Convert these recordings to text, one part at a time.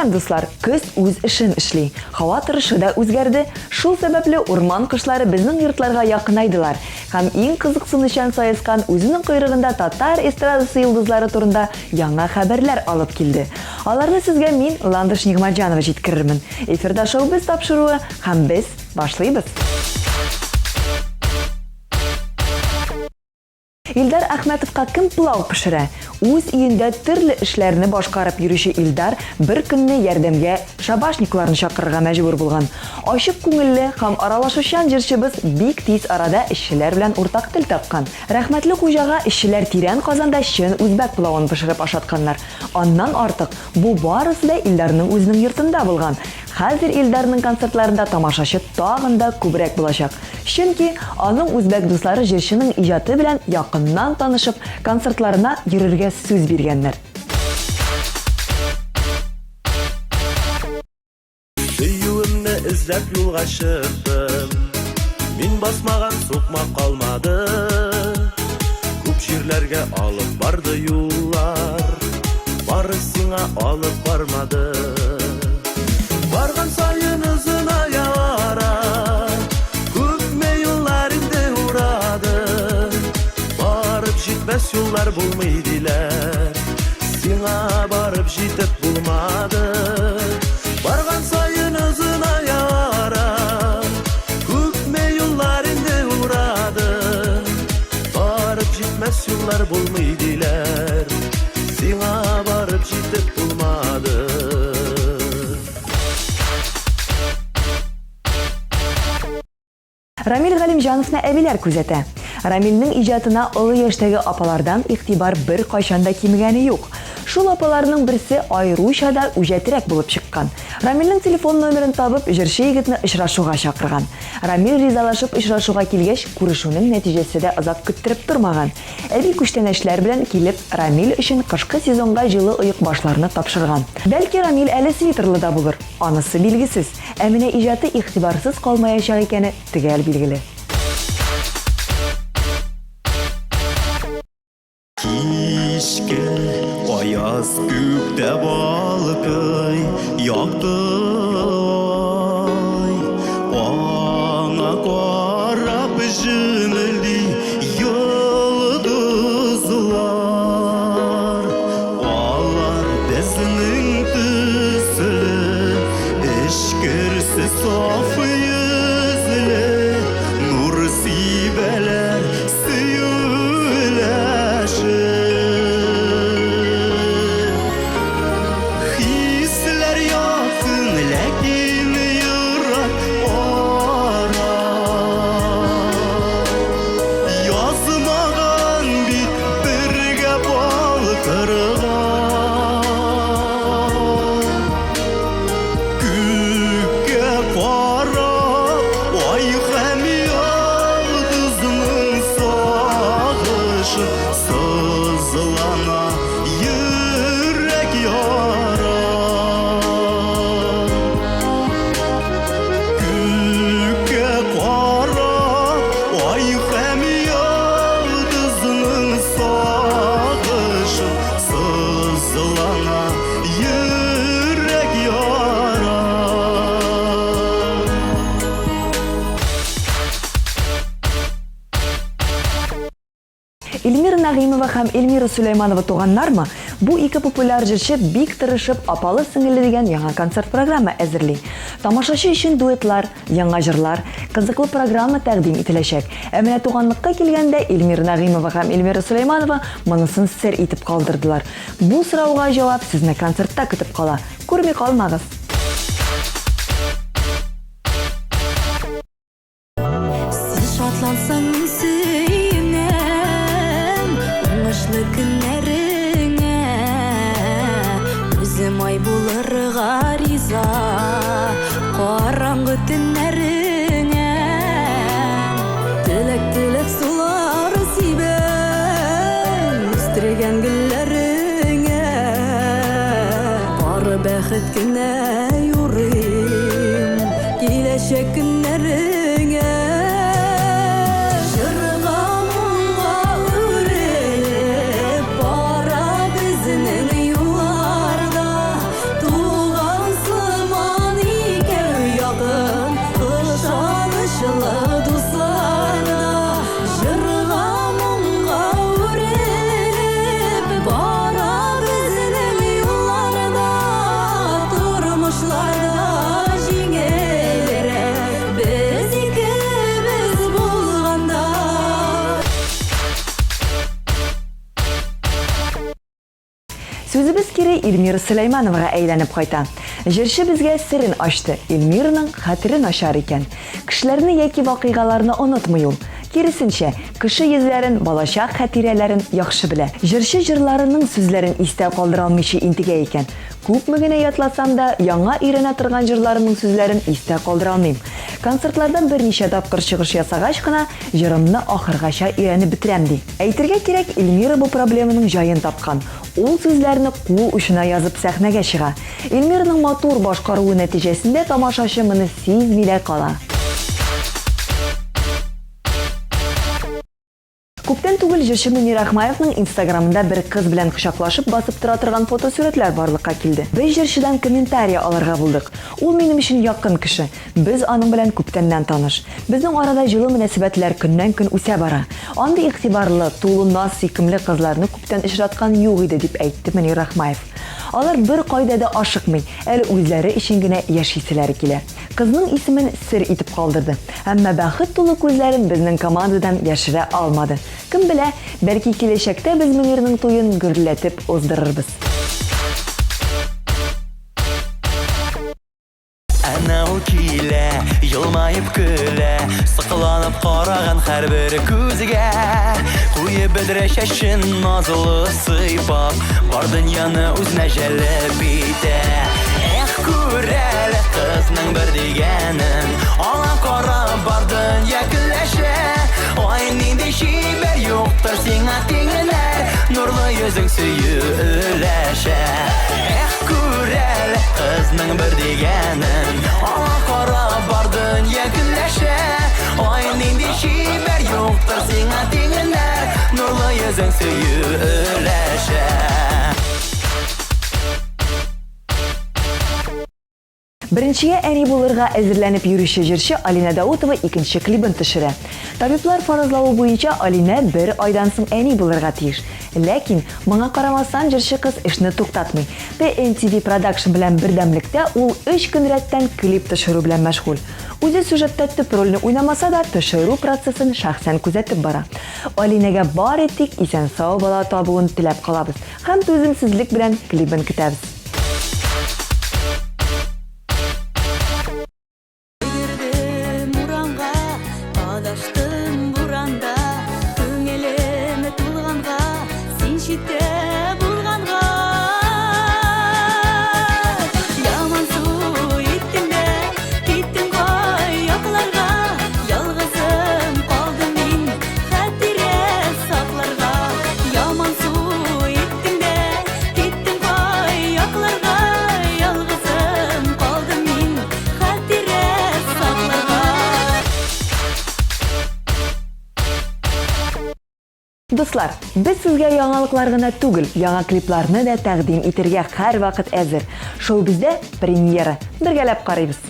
Хөрмәтләгән дуслар, көз үз эшен эшли. Һава торышы да үзгәрде. Шул сәбәпле урман кошлары безнең йортларга якынайдылар. Һәм иң кызыксынучан саескан үзенең койрыгында татар эстрадасы йолдызлары турында яңа хәбәрләр алып килде. Аларны сезгә мин, Ландыш Нигъмәтҗанова, җиткерермен. Эфирда шоу-биз тапшыруы һәм без башлыйбыз. Илдар Әхмәтовка кем пылау пешерә? Үз өендә төрле эшләрне башкарып йөрүче Илдар бер көнне ярдәмгә шабашникларны чакырырга мәҗбүр булган. Ачык күңелле һәм аралашучан җырчыбыз бик тиз арада эшчеләр белән уртак тел тапкан. Рәхмәтле хуҗага эшчеләр тирән Казанда чын үзбәк пылавын пешереп ашатканнар. Аннан артык бу барысы да Илдарның үзенең йортында булган. Хәзер Илдарның концертларында тамашачы тагын да күбрәк булачак. Чөнки аның үзбәк дуслары җырчының иҗаты белән якыннан танышып, концертларына йөрергә сүз биргәннәр. Сөюемне эзләп юлга чыктым. Мин басмаган сукма калмады. Күп җирләргә алып барды юллар. Бары сиңа алып бармады. Барган сайын ызына яра, күпме юллар инде урады. Барып җитмәс юллар булмый диләр, сиңа барып җитеп булмады. Барган сайын ызына яра, күпме юллар инде урады. Барып җитмәс юллар булмый диләр, сиңа барып җитеп булмады. Рамил Галимҗановны әбиләр күзәтә. Рамилнең иҗатына олы яшьтәге апалардан игътибар бер кайчан да кимегәне юк. Шул апаларның берсе аеруча да үҗәтрәк булып чыккан. Рамилнең телефон номерын табып, җырчы егетне очрашуга чакырган. Рамил ризалашып очрашуга килгәч, күрешүнең нәтиҗәсе дә озак көттереп тормаган. Әби күчтәнәчләр белән килеп, Рамил өчен кышкы сезонга җылы оек башларны тапшырган. Бәлки Рамил әле свитерлы да булыр. Анысы билгесез. Ә менә иҗаты игътибарсыз калмаячак икәне төгәл билгеле. Кичке аяз күктә балкый якты, аңа карап җүнелде йолдызлар. Алар безнең төсле, эшкерсез саф йөзле, нур сибәләр Хисләр якын, ләкин ерак ара. Язмаган бит бергә балкырган. Күккә карап, ай һәм йолдызның сагышы сызлана, йөрәк яра. Күккә карап, ай һәм йолдызның сагышы сызлана, йөрәк яра. Эльмира Нагыймова һәм Эльмира Сулейманова туганнармы? Бу ике популяр җырчы бик тырышып апалы-сеңле дигән яңа концерт программа әзерли. Тамашачы өчен дуэтлар, яңа җырлар, кызыклы программа тәкъдим ителәчәк. Ә менә туганлыкка килгәндә Эльмира Нагыймова һәм Эльмира Сулейманова монысын сер итеп калдырдылар. Бу сорауга җавап сезне концертта көтеп кала. Күрми калмагыз. Син шатлансаң сөйнәм, уңышлы көннәреңә, күзем ай булырга риза, караңгы төннәреңә. Теләк сулар сибәм, үстергән гөлләреңә, бары бәхет кенә юрыйм, киләчәк көннәреңә. Җырга моңга үрелеп бара безнең юлларда, туган кире Эльмира Сөләймановага әйләнеп кайта. Җырчы безгә сирен ачты. Эльмираның хәтере начар икән. Кешеләрне яки вакыйгаларны онытмый ул. Киресенчә, кеше йөзләрен, балачак хатирәләрен яхшы белә. Җырчы җырларының сүзләрен истә калдыра алмыйча интегә икән. Күпме генә ятласам да, яңа өйрәнә торган җырларының сүзләрен истә калдыра алмыйм. Концертлардан берничә тапкыр чыгыш ясагач кына, җырымны ахыргача өйрәнеп бетерәм ди. Әйтергә кирәк, Эльмира бу проблеманың җаен тапкан. Ул сүзләрне кул учына язып сәхнәгә чыга. Эльмираның матур башкаруы нәтиҗәсендә тамашачы моны сизми дә кала. Күптән түгел җырчы Мөнир Ахмаевның Инстаграмында бер кыз белән кочаклашып басып тора торган фотосурәтләр барлыкка килде. Без җырчыдан комментарий алырга булдык. Ул минем өчен якын кеше. Без аның белән күптәннән таныш. Безнең арада җылы мөнәсәбәтләр көннән-көн үсә бара. Андый игътибарлы, тулы наз сөйкемле кызларны күптән очраткан юк иде дип әйтте Мөнир Ахмаев. Алар бер кайда да ашыкмый, әле үзләре өчен генә яшиселәре килә. Кызның исемен сер итеп калдырды. Әмма бәхет тулы күзләрен безнең командадан яшерә алмады. Кем белә, бәлки киләчәктә без Мөнирның туен гөрләтеп уздырырбыз. Анау килә, елмаеп көлә, сыкыланып караган һәрбер күзгә. Куеп бедре чәчен назлы сыйпап, бар дөньяны үзенә җәлеп итә. Эх, күрәле кызның бер дигәнен, аңа карап бар дөнья көләшә. Ай, нинди чибәр юктыр сиңа тиңнәр, нурлы йөзең сөеләшә. Эх, күрәле кызның бер дигәнен, аңа карап бар дөнья көләшә. Ай, нинди чибәр юктыр сиңа тиңнәр, нурлы йөзең сөеләшә. Беренчегә әни булырга әзерләнеп йөрүче җырчы Алина Даутова икенче клибын төшерә. Табиблар фаразлавы буенча Алина бер айдан соң әни булырга тиеш. Ләкин моңа карамастан җырчы кыз эшне туктатмый. NTV Production белән бердәмлектә ул 3 көн рәттән клип төшерү белән мәшгуль. Үзе сюжетта төп рольне уйнамаса да, төшерү процессын шәхсән күзәтеп бара. Алинәгә бары тик исән-сау бала табуын теләп калабыз һәм түземсезлек белән клибын көтәбез. Дуслар, без сезгә яңалыклар гына түгел, яңа клипларны да тәкъдим итәргә һәрвакыт әзер. Шоу бездә премьера. Бергәләп карыйбыз.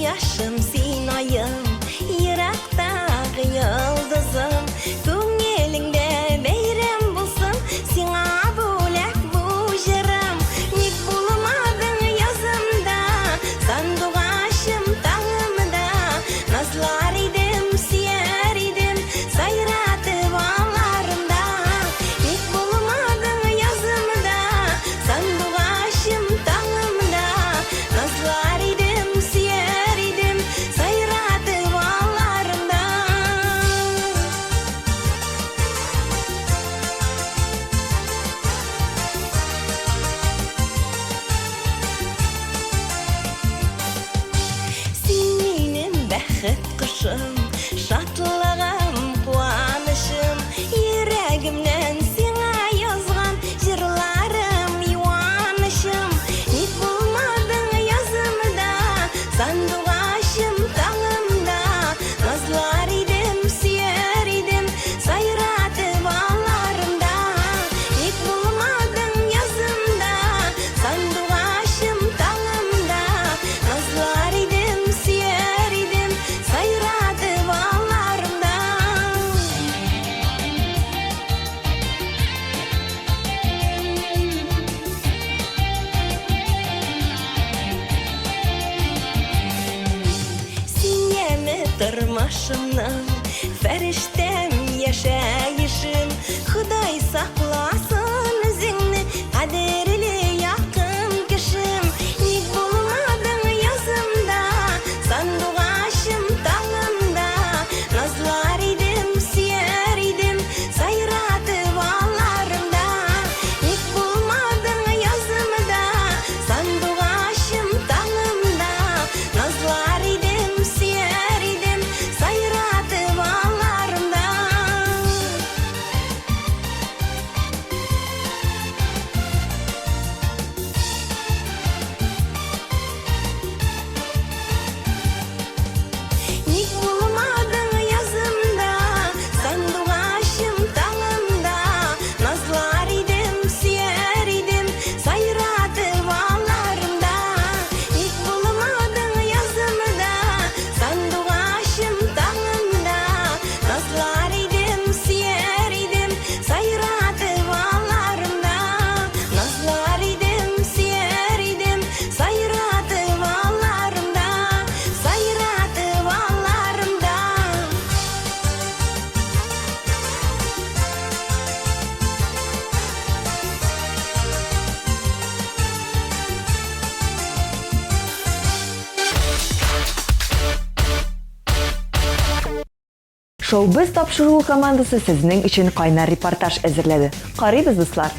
Yaşım sin ayım, yıraktağ yıldızım. Көңеліңдә бәйрәм булсын, сиңа бүләк бу җырым. Ник булмадың язымда, сандугачым таңымда. Назлар идем, сөяр идем, сайратып аларымда. Ник булмадың язымда, сандугачым таңымда. Назлар идем, сөяр идем, сайратып аларымда. Син минем бәхет кошым, шатлыгым, куанышым. Йөрәгемнән сиңа язган җырларым, юанышым. Ник булмадың язымда, сандугачым таңымда. Назлар идем, сөяр идем, сайратып аларымда. Ник булмадың язымда, başımdan Feriştem yaşayışım Xuday saklasın özünü Kaderli yakın kışım Nik bulmadın yazımda Sanduğaşım dalımda Nazlar idim, siyer idim Sayratıp ağlarımda Nik bulmadın yazımda Sanduğaşım dalımda Nazlar idim, siyer idim Sayratıp ağlarımda Ник bulmadın yazımda Sanduğaşım dalımda Nazlar idim, siyer idim Sayratıp ağlarımda Nik bulmadın yazımda Sanduğaşım dalımda Nazlar idim, siyer idim Sayratıp ağlarımda Nazlar idim, siyer idim Sayratıp ağlarımda Sayratıp ağlarımda Шоу-біз тапшыруу командасы сезнең өчен кайнар репортаж әзерләде. Карыйбыз, дуслар.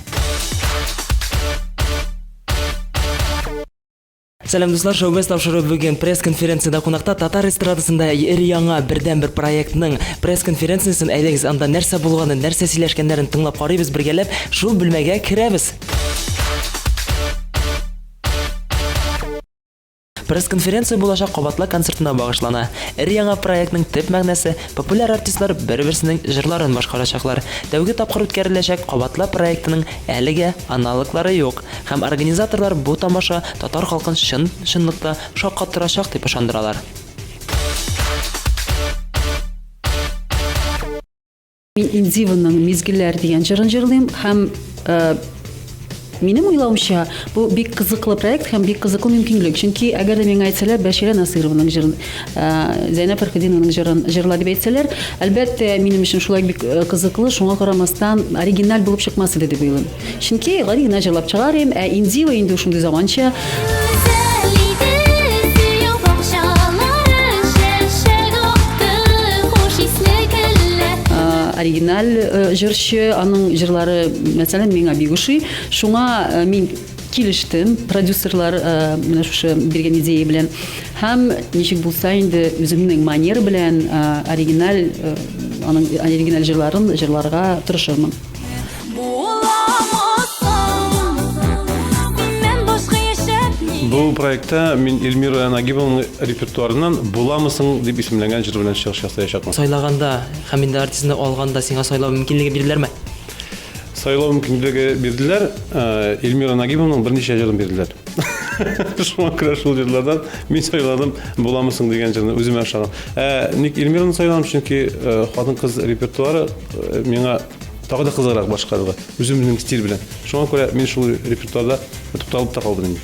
Сәлем дуслар, шоу-біз тапшыру бүген пресс-конференцияда қонақта Татар эстрадасында өр-яңа бердән бер проектның пресс-конференциясын әйдәгез, анда нәрсә булганын, нәрсә сөйләшкәннәрен тыңлап карыйбыз бергәләп, шул бүлмәгә керәбез. Пресс-конференция булачак кабатлы концертына багышлана. Өр-яңа проектның төп мәгънәсе популяр артистлар бер-берсенең җырларын башкарачаклар. Тәүге тапкыр үткәреләчәк кабатлы проектның әлегә аналоглары юк. Һәм организаторлар бу тамаша татар халкын чынлыкта шаккаттырачак дип ышандыралар. Мин Индиваның «Мизгилләр» дигән җырын җырлыйм һәм минем уйлавымча, бу бик кызыклы проект һәм бик кызыклы мөмкинлек. Чөнки әгәр дә миңа әйтсәләр, Бәширә Насырованың җырын, Зәйнәп Фәрхетдинованың җырын җырла дип әйтсәләр, әлбәттә минем өчен шулай бик кызыклы, шуңа карамастан оригиналь булып чыкмас иде дип уйлыйм. Чөнки оригиналь җырлап чыгарым, ә Индива инде шундый заманча оригиналь җырчы, аның җырлары, мәсәлән, миңа бик ошый. Шуңа мин килештем продюсерлар менә шушы биргән идея белән. Һәм ничек булса инде үземнең манера белән оригиналь аның оригиналь җырларын җырларга тырышырмын. Бу проектта мин Эльмира Нагибованың репертуарынан «Буламысың» дип исемләнгән җыр белән чыгыш ясаячакмын. Сайлаганда һәм инде артистны алганда сиңа сайлау мөмкинлеге бирделәрме? Сайлау мөмкинлеге бирделәр. Эльмира Нагибованың берничә җырын бирделәр. Шуңа күрә шул җырлардан мин сайладым «Буламысың» дигән җырны үземә ошаган. Ник Эльмираны сайладым, чөнки хатын-кыз репертуары миңа тагы да кызыграк башкарырга, үземнең стиль белән. Шуңа күрә мин шул репертуарда тукталып та калдым.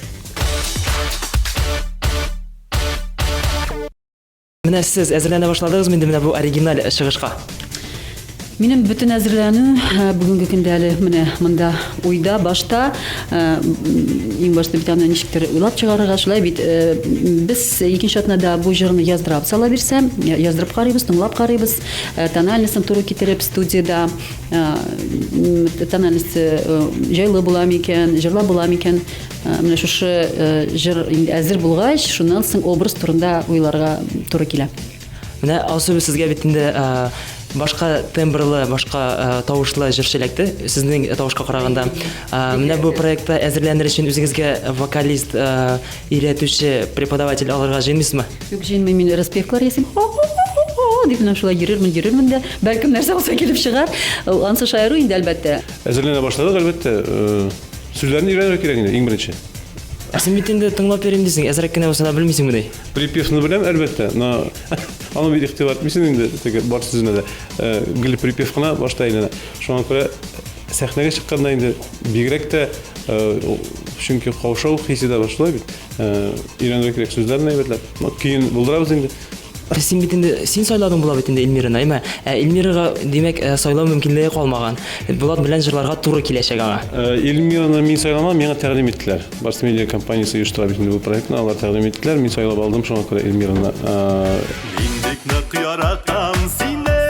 Менә сез әзерләнә башладыгызмы инде менә бу оригиналь чыгышка? Минем бөтен әзерләнү бүгенге көндә әле менә монда уйда башта иң башта бит аны ничектер уйлап чыгарырга, шулай бит без икенче атнада бу җырны яздырып сала бирсәм, яздырып карыйбыз, тыңлап карыйбыз, тональнысын туры китереп студияда тональность җайлы була микән, җырлы була микән, менә шушы җыр инде әзер булгач, шуннан соң образ турында уйларга туры килә. Менә Алсу, сезгә бит инде башка тембрлы, башка тавышлы җырчы эләкте, сезнең тавышка караганда. Менә бу проектта әзерләнер өчен үзегезгә вокалист, өйрәтүче, преподаватель алырга җыенмыйсызмы? Юк, җыенмыйм, мин распевкалар ясыйм. Дип менә шулай йөрермен дә, бәлкем нәрсә булса килеп чыгар. Ансы шаяру инде әлбәттә. Әзерләнә башладык, әлбәттә. Сүзләрне өйрәнергә кирәк инде, иң беренче. Син бит инде тыңлап йөрим дисең, әзрәк кенә булса да белмисеңме ди? Припевны беләм, әлбәттә, но аны бит игътибар итмисең инде, теге бар сүзенә дә. Гел припев кына башта әйләнә. Шуңа күрә сәхнәгә чыкканда инде бигрәк тә чөнки каушау хисе дә башлай бит. Өйрәнергә кирәк сүзләрне әйбәтләп. Киен булдырабыз инде. Син бит инде син сайладың була бит инде Эльмираны, әйме? Эльмирага димәк сайлау мөмкинлеге калмаган. Булат белән җырларга туры киләчәк аңа. Эльмираны мин сайламам, миңа тәкъдим иттеләр. Барс медиа компаниясе оештыра бит инде бу проектны, алар тәкъдим иттеләр, мин сайлап алдым, шуңа күрә Эльмираны. Индек нык яратам сине,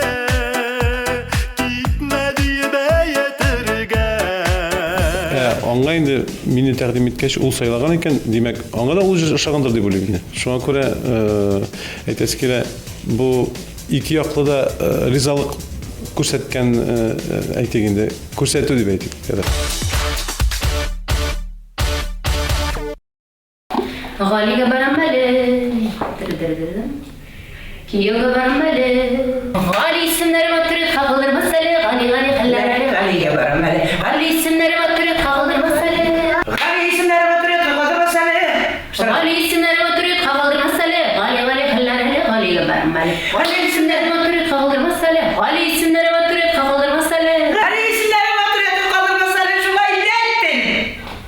китмә диеп әйтергә. Аңа инде мине тәкъдим иткәч ул сайлаган икән, димәк, аңа да ул ошагандыр дип уйлыйм инде. Шуңа күрә әйтәсе килә, бу ике яклы да ризалык күрсәткән әйтик инде, күрсәтү дип әйтик. Галига барамбали, киёга барамбали. Гали исемнәре матурит кагылдырмас әле, Гали хәлләре. Галига барамбали. Гали исемнәре матурит кагылдырмас әле. Гали исемнәре матурит кагылдырмас әле. Гали исемнәре матурит кагылдырмас әле, Гали хәлләре. Галига барамбали. Гали исемнәре матурит кагылдырмас әле, Гали исемнәре матурит кагылдырмас әле. Гали исемнәре матурит кагылдырмас әле, шулай әйттең.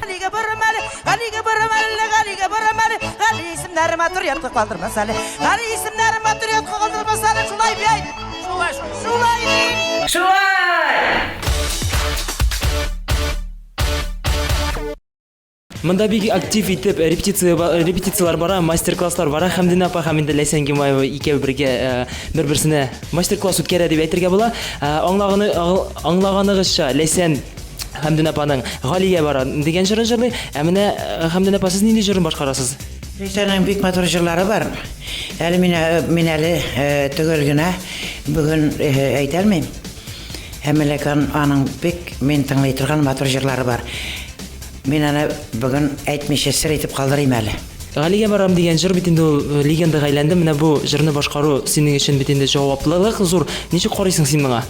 Галига барамбали, Галига барамбали, Галига барамбали. Гали исемнәре матурит кагылдырмас әле. Гали исемнәре матурит кагылдырмас әле, шулай әйт. Шулай. Шулай. Монда бик актив итеп репетициялар бара, мастер-класслар бара. Хәмдин апа һәм инде Ләйсән Гимаева икәү бергә бер-берсенә мастер-класс үткәрә дип әйтергә була. Аңлаганыгызча Ләйсән Хәмдин апаның Галигә бара дигән җырын җырлый. Менә Хәмдин апа сез нинди җырын башкарасыз? Ләйсәннең бик матур җырлары бар. Әле мин әле түгел генә бүген әйтәлмим. Һәм ләкин аның бик мин тыңлый торган матур җырлары бар. Мин аны бүген әйтмичә сер итеп калдырыйм әле. Галигә барам дигән җыр бит инде ул легендага әйләнде. Менә бу җырны башкару синең өчен бит инде җаваплылык зур. Ничек карыйсың син моңа?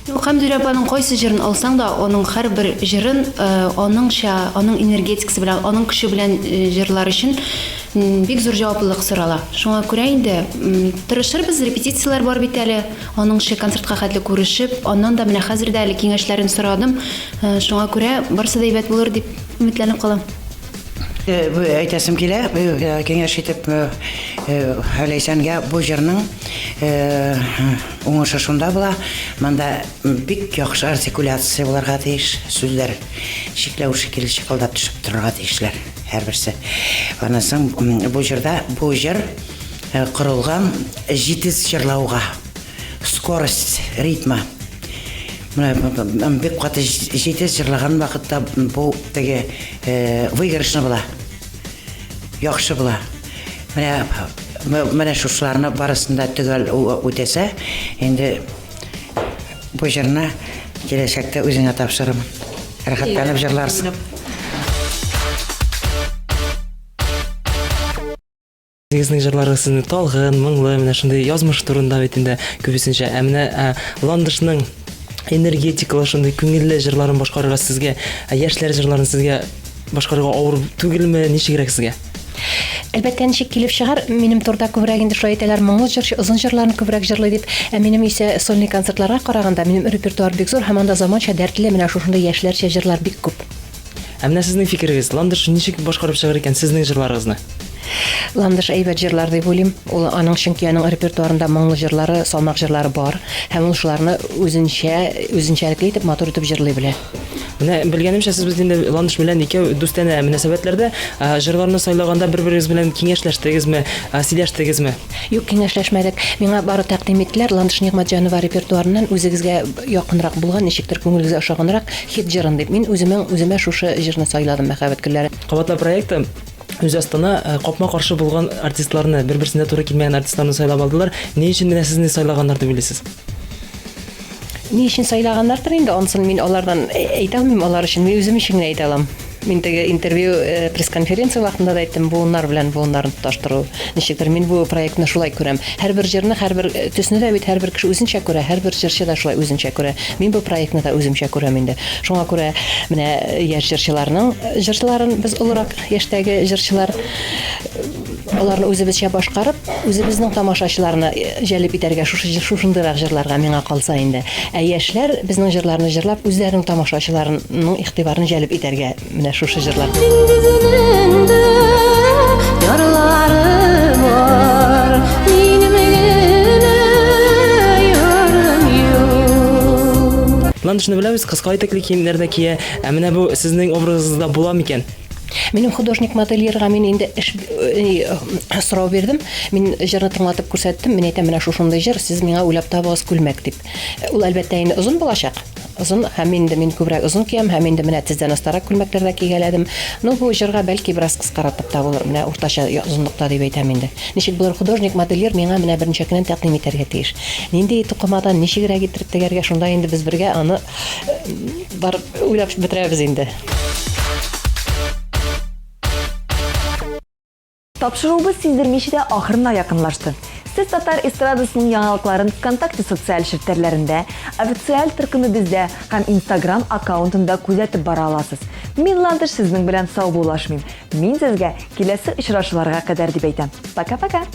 Хәмдин апаның кайсы җырын алсаң да, аның һәрбер җырын аның энергетикасы белән, аның көче белән җырлар өчен бик зур җаваплылык сорала. Шуңа күрә инде тырышырбыз, репетициялар бар бит әле. Аның концертка хәтле күрешеп, аннан да менә хәзер дә әле киңәшләрен сорадым. Шуңа күрә барсы да әйбәт булыр дип өметләнеп калам. Әйтәсем килә, киңәш итеп Ләйсәнгә бу җырның уңышы шунда була. Монда бик яхшы артикуляция булырга тиеш, сүзләр шикләү шикелле чыкылдап төшеп торырга тиешләр һәрберсе. Анысын бу җыр корылган җитез җырлауга, скорость, ритма. Менә бик каты җитез җырлаган вакытта бу теге выигрышны була. Яхшы була. Менә шушыларны барысында төгәл үтәсә, инде бу җырны киләчәктә үзеңә тапшырырмын. Рәхәтләнеп җырларсың. Сезнең җырларыгыз сезне талгын, моңлы, менә шундый язмыш турында бит инде күбесенчә. Менә Ландышның энергетикалы шундый күңелле җырларын башкарырга сезгә, яшьләр җырларын сезгә башкарырга авыр түгелме, ничегрәк сезгә? Әлбәттә ничек килеп чыгар, минем турда күбрәк инде шулай әйтәләр, моңлы җырчы озын җырларны күбрәк җырлый дип. Минем исә сольный концертларга караганда минем репертуар бик зур һәм анда заманча дәртле менә шушындай яшьләрчә җырлар бик күп. Менә сезнең фикерегез, Ландыш ничек башкарып чыгар икән сезнең җырларыгызны? Ландыш әйбәт җырлар дип уйлыйм. Ул аның чөнки аның репертуарында моңлы җырлары, салмак җырлары бар һәм ул шуларны үзенчәлекле итеп матур итеп җырлый белә. Менә белгәнемчә сез инде Ландыш белән икәү дустана мөнәсәбәтләрдә җырларны сайлаганда бер-берегез белән киңәшләштегезме, сөйләштегезме? Юк, киңәшләшмәдек. Миңа бары тәкъдим иттеләр Ландыш Нигъмәтҗанова репертуарыннан үзегезгә якынрак булган, ничектер күңелегезгә ошаганрак хит җырын дип. Мин үземә шушы җырны сайладым, мәхәббәт көлләре. Кабатлы проекты үз астына капма каршы булган артистларны, бер-берсенә туры килмәгән артистларны сайлап алдылар. Ни өчен менә сезне сайлаганнар дип уйлыйсыз? Ни өчен сайлаганнардыр инде, анысын мин алардан әйтә алмыйм, алар өчен мин үзем өчен әйтә алам. Мин теге интервью пресс-конференция вакытында да әйттем, буыннар белән буыннарны тоташтыру. Ничектер мин бу проектны шулай күрәм. Һәрбер җырны, һәрбер төсне дә бит һәрбер кеше үзенчә күрә, һәрбер җырчы да шулай үзенчә күрә. Мин бу проектны да үземчә күрәм инде. Шуңа күрә менә яшь җырчыларның җырларын без олырак яшьтәге җырчылар аларны үзебезчә башкарып, үзебезнең тамашачыларны җәлеп итәргә шушындырак җырларга миңа калса инде. Яшьләр безнең җырларны җырлап үзләренең тамашачыларының игътибарын җәлеп итәргә менә шушы җырлар. Ярлары бар, минем шуны беләбез, кыска итекле киемнәрдә кия. Ә менә бу сезнең образыңызда була микән? Минем художник модельерга мин инде сорау бирдем. Мин җырны тыңлатып күрсәттем. Мин әйтәм, менә шушындай җыр, сез миңа уйлап табыгыз күлмәк дип. Ул әлбәттә инде озын булачак. Озын, һәм инде мин күбрәк озын киям, һәм инде менә тиздән остарак күлмәкләрдә кигәләдем. Ну, бу җырга бәлки бераз кыскаратып та булыр. Менә уртача озынлыкта дип әйтәм инде. Ничек булыр, художник модельер миңа менә берничә көннән тәкъдим итәргә тиеш. Нинди тукымадан ничегрәк иттереп тегәргә, шунда инде без бергә аны барып уйлап бетерәбез инде. Тапшыруыбыз сиздермичә дә ахырына якынлашты. Сез татар эстрадасының яңалыкларын ВКонтакте социаль челтәрләрендә, официаль төркемебездә һәм Instagram аккаунтында күзәтеп бара аласыз. Мин Ландыш сезнең белән сау булашмыйм. Мин сезгә киләсе очрашуларга кадәр дип әйтәм. Пока-пока.